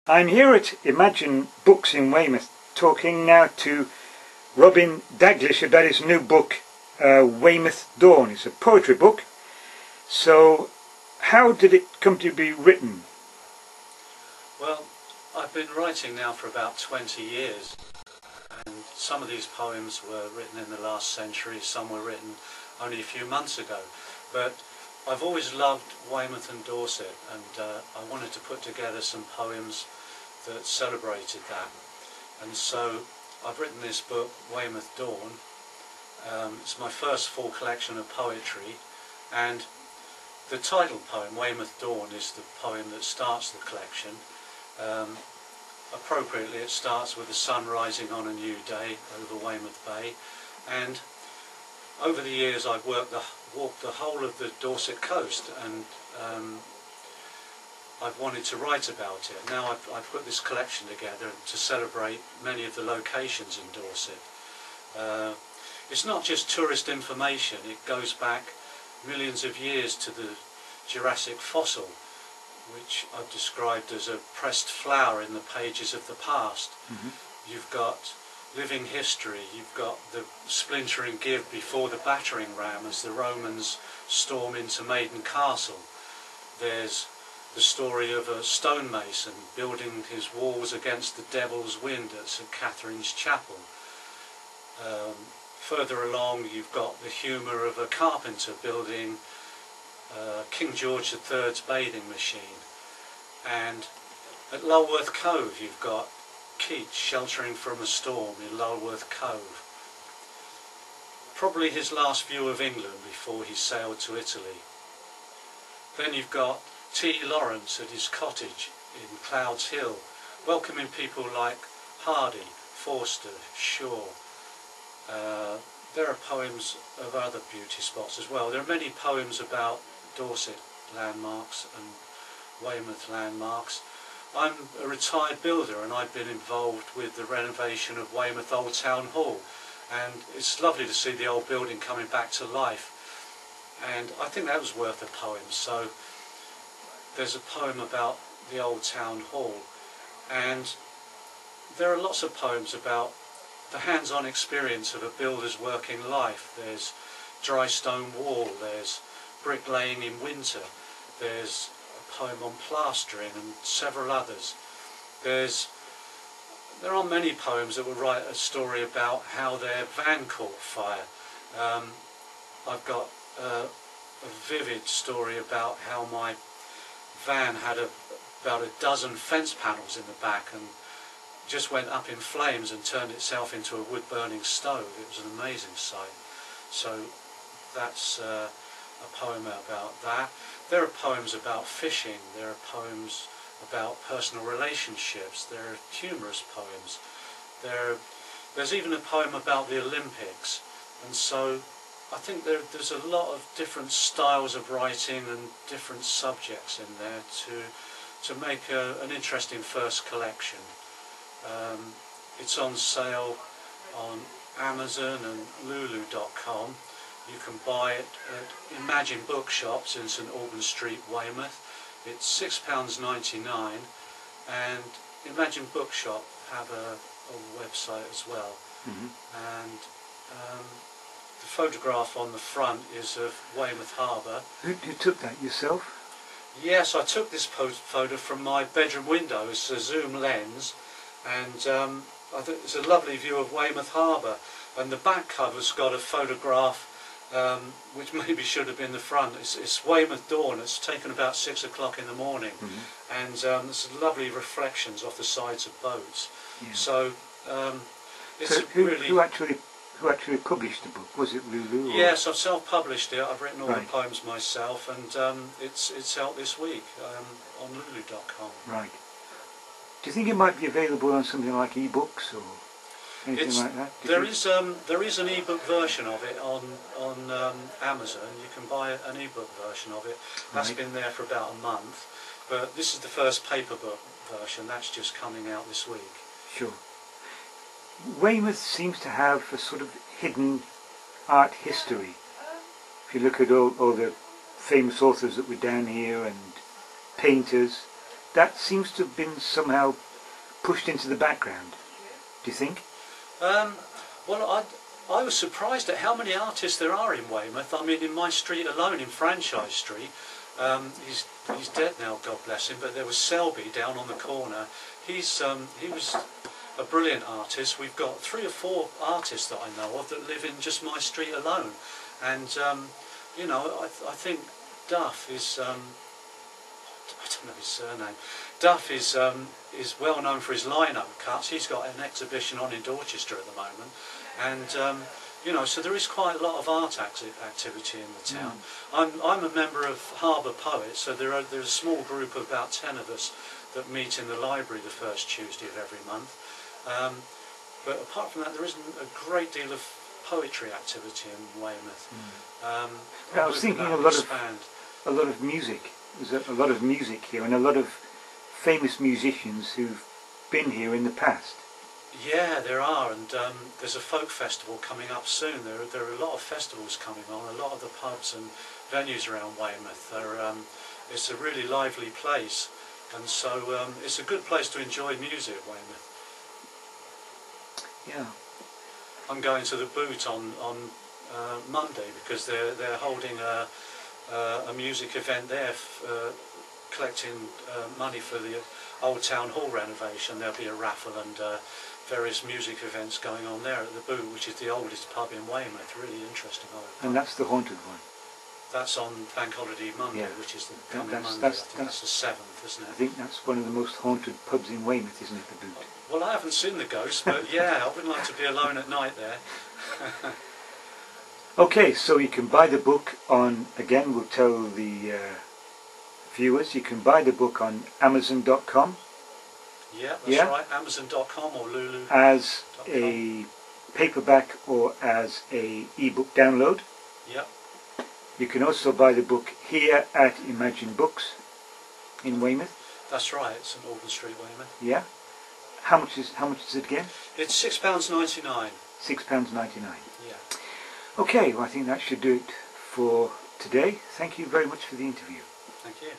I'm here at Imagine Books in Weymouth, talking now to Robin Daglish about his new book, Weymouth Dawn. It's a poetry book. So, how did it come to be written? Well, I've been writing now for about 20 years, and some of these poems were written in the last century, some were written only a few months ago. But I've always loved Weymouth and Dorset, and I wanted to put together some poems that celebrated that. And so I've written this book, Weymouth Dawn. It's my first full collection of poetry, and the title poem, Weymouth Dawn, is the poem that starts the collection. Appropriately, it starts with the sun rising on a new day over Weymouth Bay, and over the years I've walked the whole of the Dorset coast, and I've wanted to write about it. Now I've put this collection together to celebrate many of the locations in Dorset. It's not just tourist information, it goes back millions of years to the Jurassic fossil, which I've described as a pressed flower in the pages of the past. Mm-hmm. You've got living history, you've got the splinter and give before the battering ram as the Romans storm into Maiden Castle. There's the story of a stonemason building his walls against the devil's wind at St Catherine's Chapel. Further along you've got the humour of a carpenter building King George III's bathing machine. And at Lulworth Cove you've got Keats sheltering from a storm in Lulworth Cove. Probably his last view of England before he sailed to Italy. Then you've got T. Lawrence at his cottage in Clouds Hill, welcoming people like Hardy, Forster, Shaw. There are poems of other beauty spots as well. There are many poems about Dorset landmarks and Weymouth landmarks. I'm a retired builder, and I've been involved with the renovation of Weymouth Old Town Hall, and it's lovely to see the old building coming back to life, and I think that was worth a poem. So there's a poem about the Old Town Hall, and there are lots of poems about the hands-on experience of a builder's working life. There's Dry Stone Wall, there's Bricklaying in Winter, there's a poem on plastering, and several others. There are many poems that will write a story about how their van caught fire. I've got a vivid story about how my van had about a dozen fence panels in the back and just went up in flames and turned itself into a wood-burning stove. It was an amazing sight. So that's a poem about that. There are poems about fishing, there are poems about personal relationships, there are humorous poems, there's even a poem about the Olympics. And so I think there's a lot of different styles of writing and different subjects in there to make an interesting first collection. It's on sale on Amazon and Lulu.com. You can buy it at Imagine Bookshops in St Albans Street, Weymouth. It's £6.99, and Imagine Bookshop have a website as well. Mm-hmm. And the photograph on the front is of Weymouth Harbour. You took that yourself? Yes, I took this photo from my bedroom window. It's a zoom lens, and I think it's a lovely view of Weymouth Harbour. And the back cover's got a photograph which maybe should have been the front. It's Weymouth Dawn. It's taken about 6 o'clock in the morning, mm-hmm. and there's lovely reflections off the sides of boats. Yeah. So it's who actually published the book? Was it Lulu? Yes, I've self-published it. I've written all the poems myself, and it's out this week on Lulu.com. Right. Do you think it might be available on something like ebooks or anything like that? There is an ebook version of it on Amazon. You can buy an ebook version of it. That's been there for about a month, but this is the first paperback version. That's just coming out this week. Sure. Weymouth seems to have a sort of hidden art history. If you look at all the famous authors that were down here and painters, that seems to have been somehow pushed into the background. Do you think? Well, I was surprised at how many artists there are in Weymouth. I mean, in my street alone, in Franchise Street, he's dead now, God bless him, but there was Selby down on the corner. He was a brilliant artist. We've got 3 or 4 artists that I know of that live in just my street alone. And, you know, I think Duff is, I don't know his surname. Duff is well known for his line-up cuts. He's got an exhibition on in Dorchester at the moment. And, you know, so there is quite a lot of art activity in the town. I'm a member of Harbour Poets, so there's a small group of about 10 of us that meet in the library the first Tuesday of every month. But apart from that, there isn't a great deal of poetry activity in Weymouth. I was thinking a lot of music. There's a lot of music here, and a lot of famous musicians who've been here in the past. Yeah, there are, and there's a folk festival coming up soon. There are a lot of festivals coming on. A lot of the pubs and venues around Weymouth it's a really lively place, and so it's a good place to enjoy music, Weymouth. Yeah. I'm going to the Boot on Monday because they're holding a music event there, collecting money for the Old Town Hall renovation. There'll be a raffle and various music events going on there at the Boot, which is the oldest pub in Weymouth. Really interesting. And that's the haunted one. That's on Bank Holiday Monday, which is the coming Monday. I think that's the 7th, isn't it? I think that's one of the most haunted pubs in Weymouth, isn't it, the Boot? Well, I haven't seen the ghost, but yeah, I wouldn't like to be alone at night there. Okay, so you can buy the book on, again, we'll tell the viewers, you can buy the book on Amazon.com. Yeah, that's right, Amazon.com or Lulu. As a paperback or as a ebook download. Yep. You can also buy the book here at Imagine Books in Weymouth. That's right, St Albans Street, Weymouth. Yeah. How much is it again? It's £6.99. £6.99. Yeah. Okay, well I think that should do it for today. Thank you very much for the interview. Thank you.